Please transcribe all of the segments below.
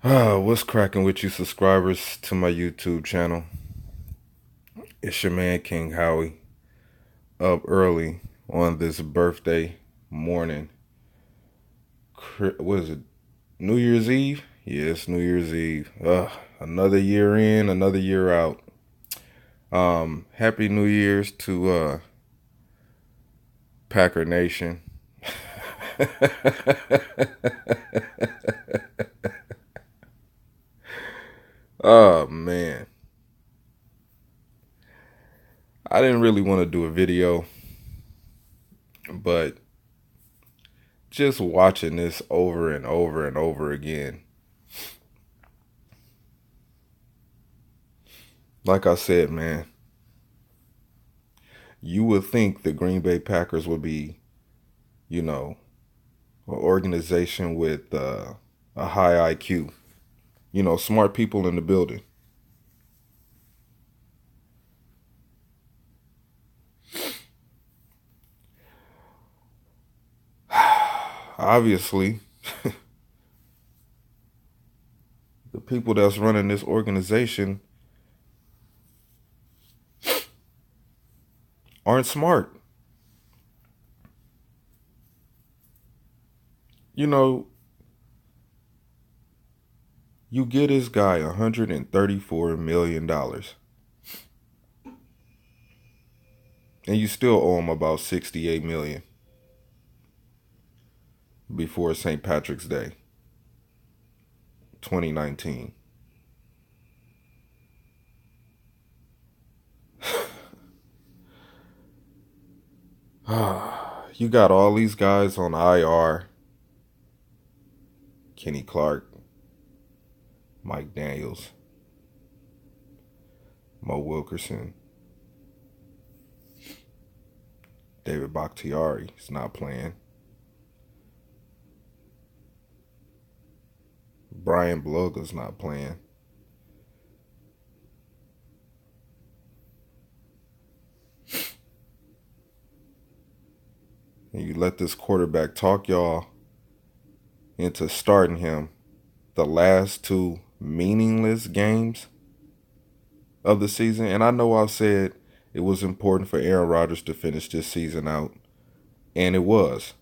What's cracking with you subscribers to my YouTube channel? It's your man King Howie, up early on this birthday morning. What is it? New Year's Eve? Yes, New Year's Eve. Another year in, another year out. Happy New Year's to Packer Nation. Oh man, I didn't really want to do a video, but just watching this over and over and over again. Like I said, man, you would think the Green Bay Packers would be, you know, an organization with a high IQ, smart people in the building. Obviously, the people that's running this organization aren't smart. You know, you get this guy $134 million, and you still owe him about 68 million before St. Patrick's Day, 2019. You got all these guys on IR. Kenny Clark, Mike Daniels, Mo Wilkerson, David Bakhtiari is not playing. Brian Bloga's not playing. And you let this quarterback talk y'all into starting him the last two meaningless games of the season. And I know I've said it was important for Aaron Rodgers to finish this season out, and it was.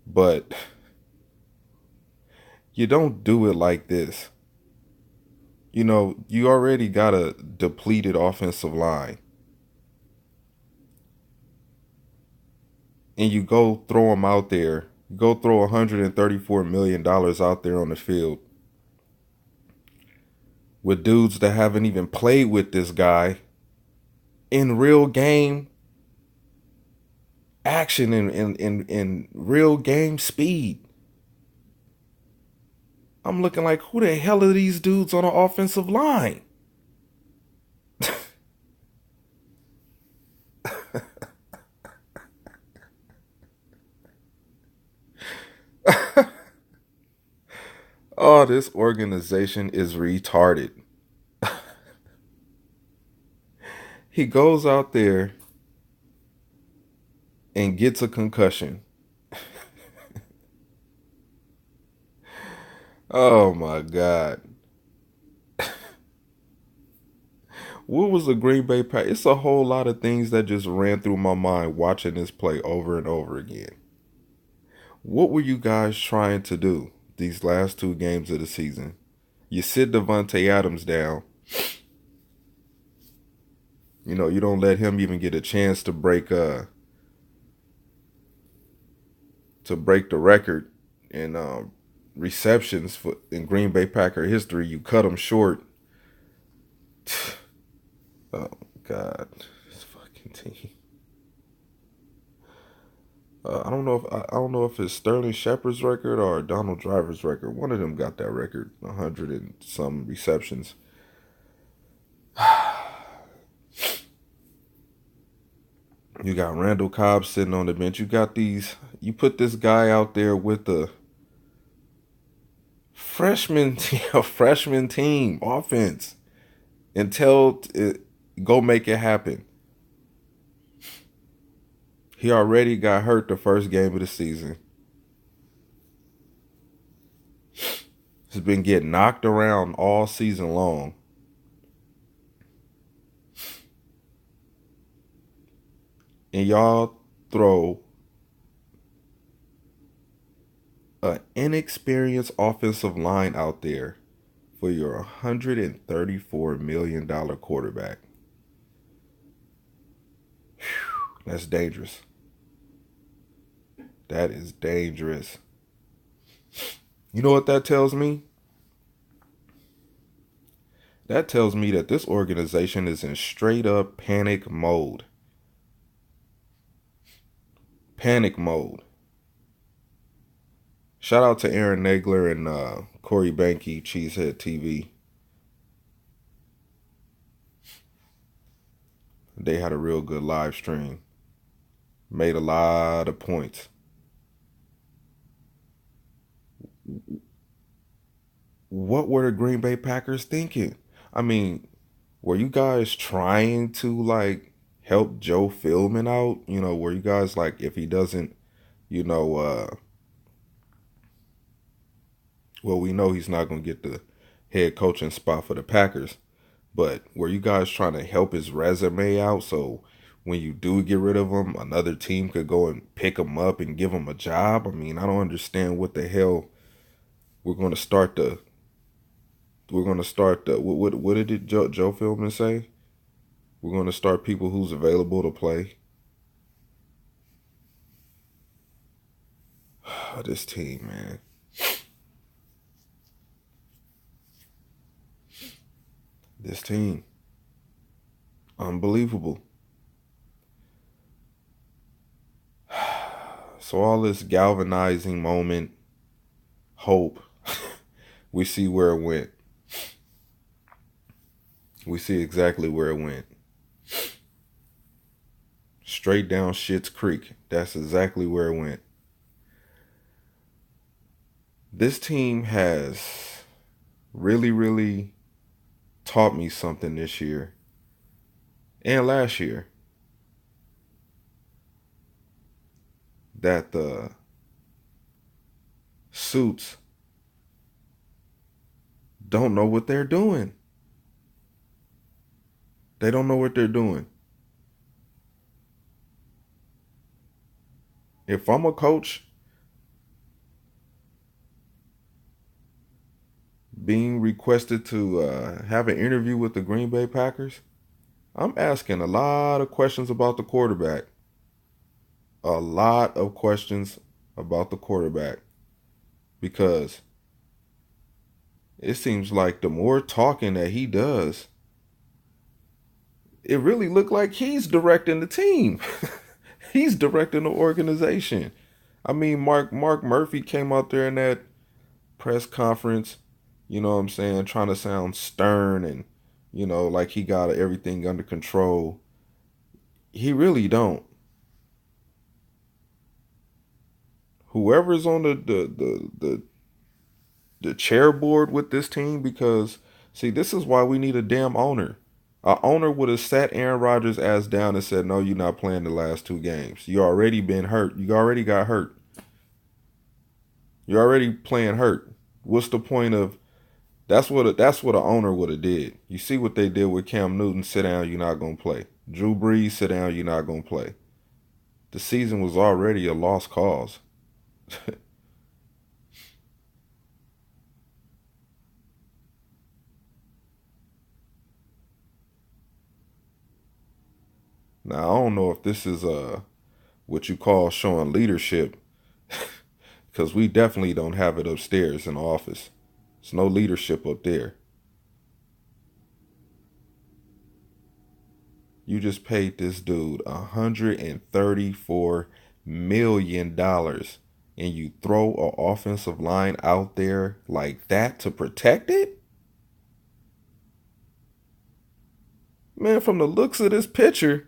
But you don't do it like this. You already got a depleted offensive line, and you go throw them out there. You go throw $134 million out there on the field with dudes that haven't even played with this guy in real game action and in real game speed. I'm looking like, who the hell are these dudes on the offensive line? Oh, this organization is retarded. He goes out there and gets a concussion. Oh my God. What was the Green Bay Pack? It's a whole lot of things that just ran through my mind watching this play over and over again. What were you guys trying to do these last two games of the season? You sit Devontae Adams down. You don't let him even get a chance to break the record in receptions in Green Bay Packer history. You cut him short. Oh God, this fucking team. I don't know if it's Sterling Shepard's record or Donald Driver's record. One of them got that record, 100 and some receptions. You got Randall Cobb sitting on the bench. You put this guy out there with the freshman team offense and tell it, go make it happen. He already got hurt the first game of the season. has been getting knocked around all season long. And y'all throw an inexperienced offensive line out there for your $134 million quarterback. That's dangerous. That is dangerous. You know what that tells me? That tells me that this organization is in straight up panic mode. Panic mode. Shout out to Aaron Nagler and Corey Banke, Cheesehead TV. They had a real good live stream. Made a lot of points. What were the Green Bay Packers thinking? I mean, were you guys trying to help Joe Philbin out? Were you guys if he doesn't, well, we know he's not going to get the head coaching spot for the Packers, but were you guys trying to help his resume out so when you do get rid of him, another team could go and pick him up and give him a job? I mean, I don't understand what the hell we're going to start the. What did Joe Philbin say? We're going to start people who's available to play. This team, man. This team. Unbelievable. So all this galvanizing moment, hope, we see where it went. We see exactly where it went. Straight down Schitt's Creek. That's exactly where it went. This team has really, really taught me something this year and last year. That the suits don't know what they're doing. They don't know what they're doing. If I'm a coach being requested to have an interview with the Green Bay Packers, I'm asking a lot of questions about the quarterback. A lot of questions about the quarterback. Because it seems like the more talking that he does, it really looked like he's directing the team. He's directing the organization. I mean, Mark Murphy came out there in that press conference, you know what I'm saying, trying to sound stern and, like he got everything under control. He really don't. Whoever's on the chair board with this team, because see, this is why we need a damn owner. An owner would have sat Aaron Rodgers' ass down and said, no, you're not playing the last 2 games. You already been hurt. You already got hurt. You're already playing hurt. What's the point of that's what an owner would have did. You see what they did with Cam Newton, sit down, you're not gonna play. Drew Brees, sit down, you're not gonna play. The season was already a lost cause. Now I don't know if this is what you call showing leadership, because we definitely don't have it upstairs in the office. There's no leadership up there. You just paid this dude $134 million and you throw an offensive line out there like that to protect it? Man, from the looks of this picture,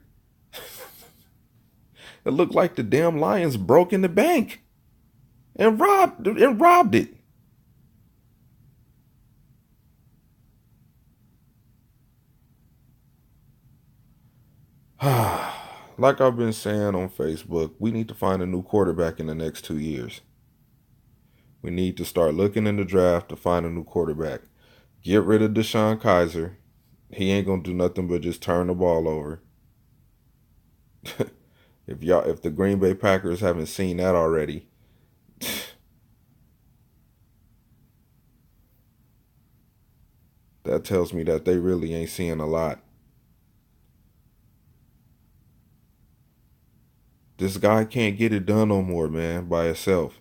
it looked like the damn Lions broke in the bank and robbed it. Like I've been saying on Facebook, we need to find a new quarterback in the next 2 years. We need to start looking in the draft to find a new quarterback. Get rid of Deshaun Kaiser. He ain't gonna do nothing but just turn the ball over. If the Green Bay Packers haven't seen that already, that tells me that they really ain't seeing a lot. This guy can't get it done no more, man, by himself.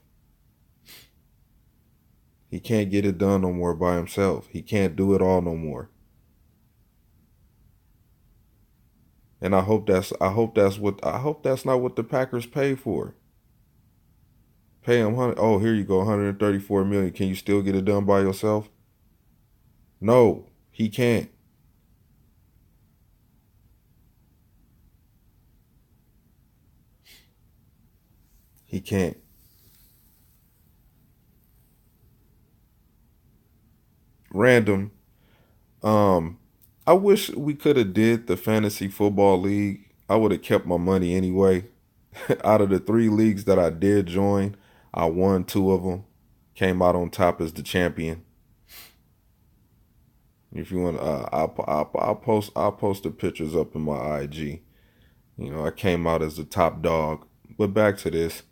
He can't get it done no more by himself. He can't do it all no more. And I hope that's not what the Packers pay for. Pay him oh, here you go, 134 million. Can you still get it done by yourself? No, he can't. He can't. Random. Um, I wish we could have did the fantasy football league. I would have kept my money anyway. Out of the three leagues that I did join, I won two of them. Came out on top as the champion. If you want, I'll post the pictures up in my IG. You know, I came out as the top dog. But back to this.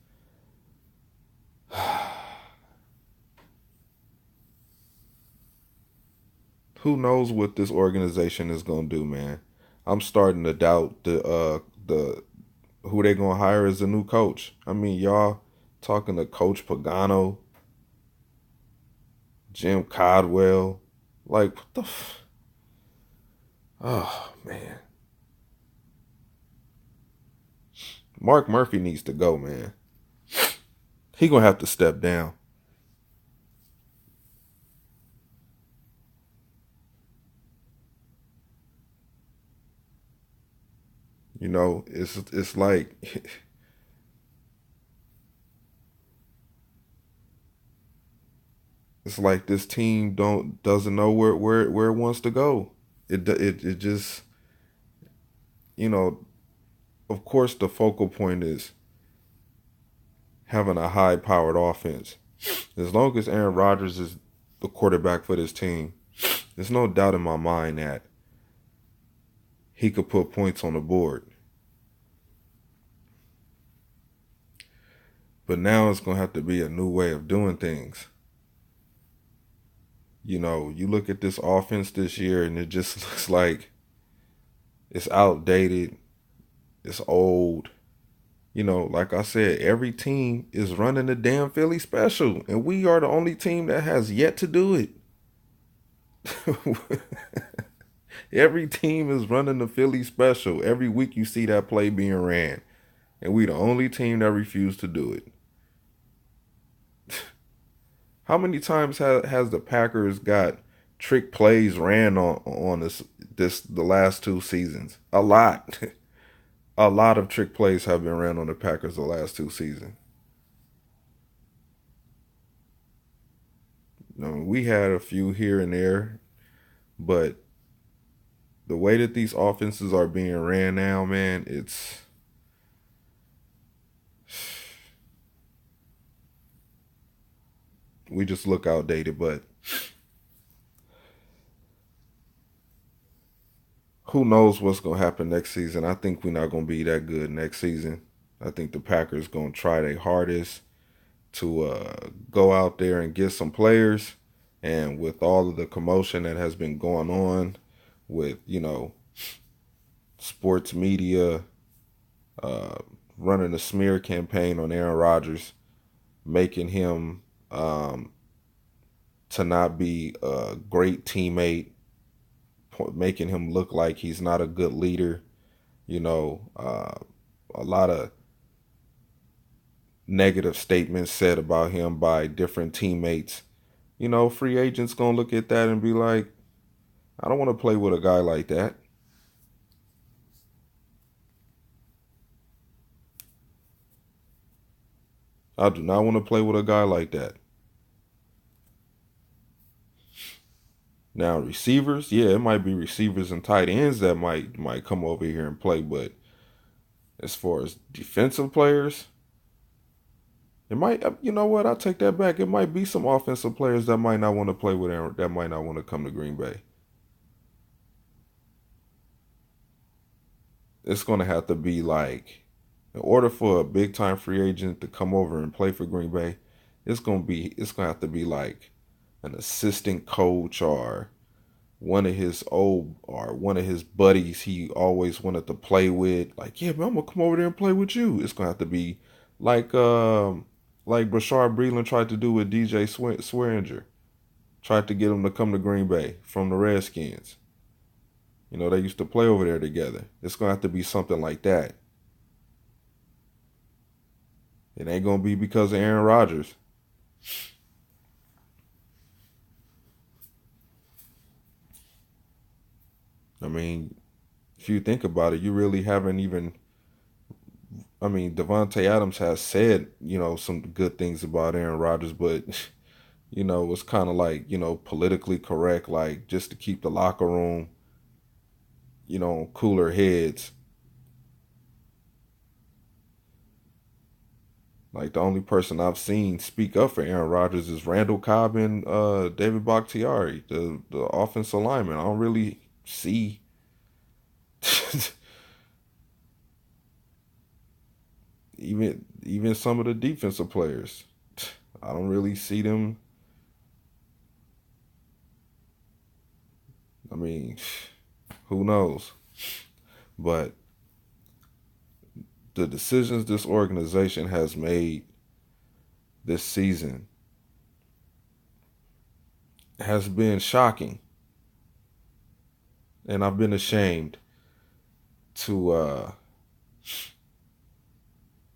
Who knows what this organization is gonna do, man? I'm starting to doubt the who they gonna hire as the new coach. I mean, y'all talking to Coach Pagano, Jim Codwell, like what the? Oh man, Mark Murphy needs to go, man. He gonna have to step down. You know, it's like it's like this team doesn't know where it wants to go. It just, you know, of course the focal point is having a high powered offense. As long as Aaron Rodgers is the quarterback for this team, there's no doubt in my mind that he could put points on the board. But now it's going to have to be a new way of doing things. You know, you look at this offense this year and it just looks like it's outdated, it's old. You know, like I said, every team is running the damn Philly special, and we are the only team that has yet to do it. Every team is running the Philly special. Every week you see that play being ran, and we the only team that refused to do it. How many times has the Packers got trick plays ran on this the last two seasons? A lot. A lot of trick plays have been ran on the Packers the last two seasons. You know, we had a few here and there, but the way that these offenses are being ran now, man, we just look outdated. But who knows what's gonna happen next season? I think we're not gonna be that good next season. I think the Packers gonna try their hardest to go out there and get some players. And with all of the commotion that has been going on with, you know, sports media uh, running a smear campaign on Aaron Rodgers, making him to not be a great teammate, making him look like he's not a good leader. You know, a lot of negative statements said about him by different teammates. You know, free agents gonna look at that and be like, I don't want to play with a guy like that. I do not want to play with a guy like that. Now receivers, yeah, it might be receivers and tight ends that might come over here and play, but as far as defensive players, It might, you know what? I take that back. It might be some offensive players that might not want to play with Aaron, that might not want to come to Green Bay. It's going to have to be like, in order for a big time free agent to come over and play for Green Bay, it's going to have to be like an assistant coach or one of his buddies he always wanted to play with. Like, yeah, man, I'm gonna come over there and play with you. It's gonna have to be like Brashard Breeland tried to do with DJ Swearinger. Tried to get him to come to Green Bay from the Redskins. You know, they used to play over there together. It's gonna have to be something like that. It ain't gonna be because of Aaron Rodgers. I mean, if you think about it, you really haven't even. I mean, Devontae Adams has said, some good things about Aaron Rodgers, but it's kind of like, politically correct, like just to keep the locker room, cooler heads. Like the only person I've seen speak up for Aaron Rodgers is Randall Cobb and David Bakhtiari, the offensive lineman. I don't really see even some of the defensive players. I don't really see them. I mean, who knows? But the decisions this organization has made this season has been shocking, and I've been ashamed to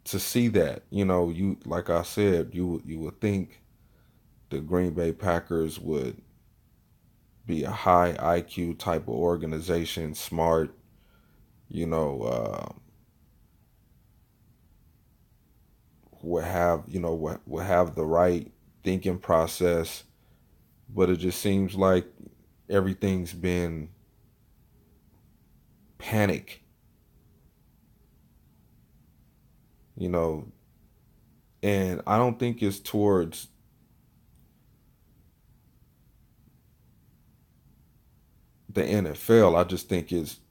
see that. You like I said, you would think the Green Bay Packers would be a high IQ type of organization, smart, you know, would have the right thinking process, but it just seems like everything's been panic, you know, and I don't think it's towards the NFL.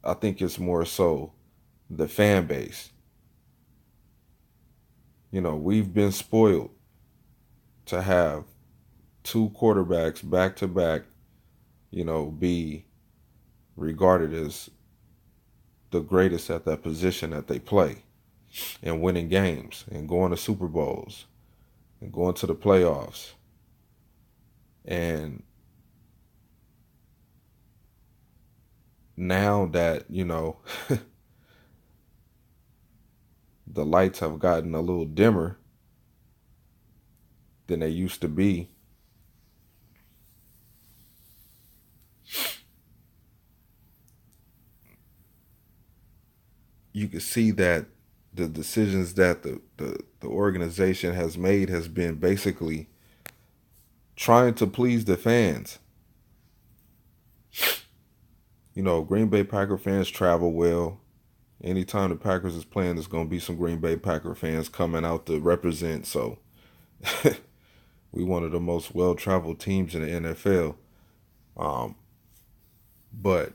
I think it's more so the fan base. We've been spoiled to have two quarterbacks back to back, be regarded as the greatest at that position that they play and winning games and going to Super Bowls and going to the playoffs. And now that, the lights have gotten a little dimmer than they used to be, you can see that the decisions that the organization has made has been basically trying to please the fans. Green Bay Packer fans travel well. Anytime the Packers is playing, there's going to be some Green Bay Packer fans coming out to represent. So we one of the most well-traveled teams in the NFL. But,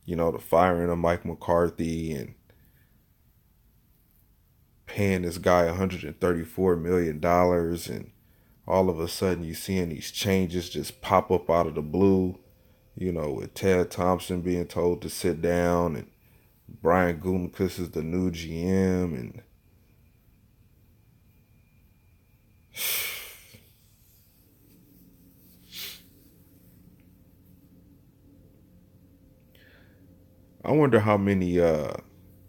the firing of Mike McCarthy and paying this guy $134 million, and all of a sudden you seeing these changes just pop up out of the blue, with Ted Thompson being told to sit down and Brian Gutekunst is the new GM, and I wonder how many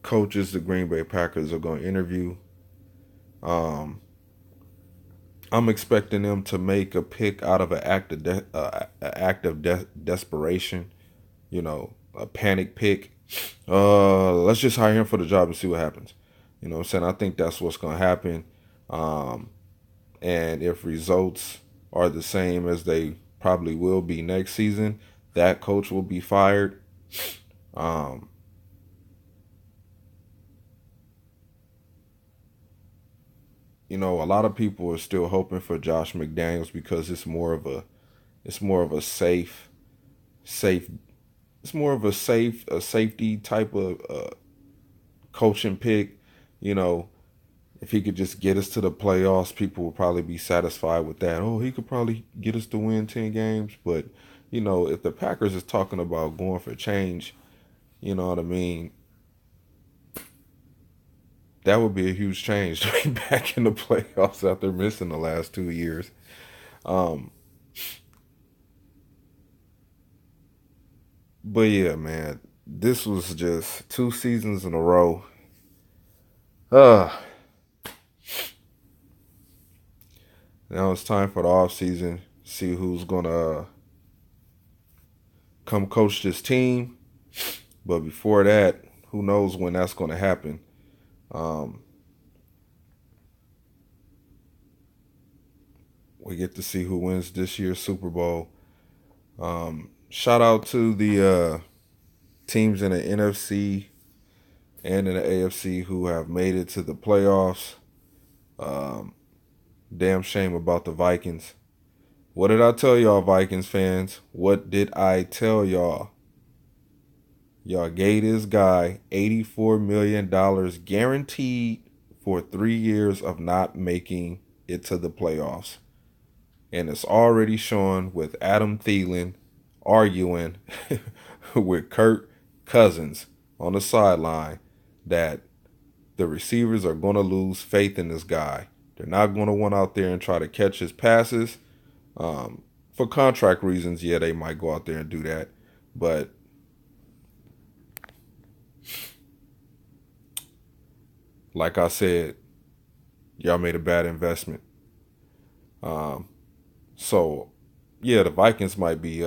coaches the Green Bay Packers are going to interview. Um, I'm expecting them to make a pick out of an act of desperation, a panic pick. Let's just hire him for the job and see what happens. You know what I'm saying? I think that's what's going to happen. Um, and if results are the same as they probably will be next season, that coach will be fired. Um, a lot of people are still hoping for Josh McDaniels because it's more of a safe it's more of a safety type of coaching pick. You know, if he could just get us to the playoffs, people will probably be satisfied with that. Oh, he could probably get us to win 10 games. But, if the Packers is talking about going for change, you know what I mean? That would be a huge change to be back in the playoffs after missing the last 2 years. Um, but yeah, man, this was just 2 seasons in a row. Uh, Now it's time for the off season. See who's gonna come coach this team. But before that, who knows when that's gonna happen? Um, we get to see who wins this year's Super Bowl. Shout out to the teams in the NFC and in the AFC who have made it to the playoffs. Um, Damn shame about the Vikings. What did I tell y'all, Vikings fans? What did I tell y'all? Y'all gave this guy $84 million guaranteed for 3 years of not making it to the playoffs. And it's already showing with Adam Thielen arguing with Kirk Cousins on the sideline that the receivers are going to lose faith in this guy. They're not going to want out there and try to catch his passes. For contract reasons, yeah, they might go out there and do that. But like I said, y'all made a bad investment. So, yeah, the Vikings might be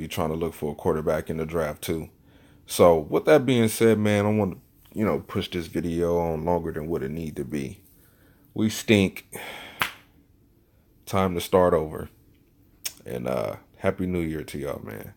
trying to look for a quarterback in the draft too. So, with that being said, man, I want to push this video on longer than what it need to be. We stink. Time to start over. And Happy New Year to y'all, man.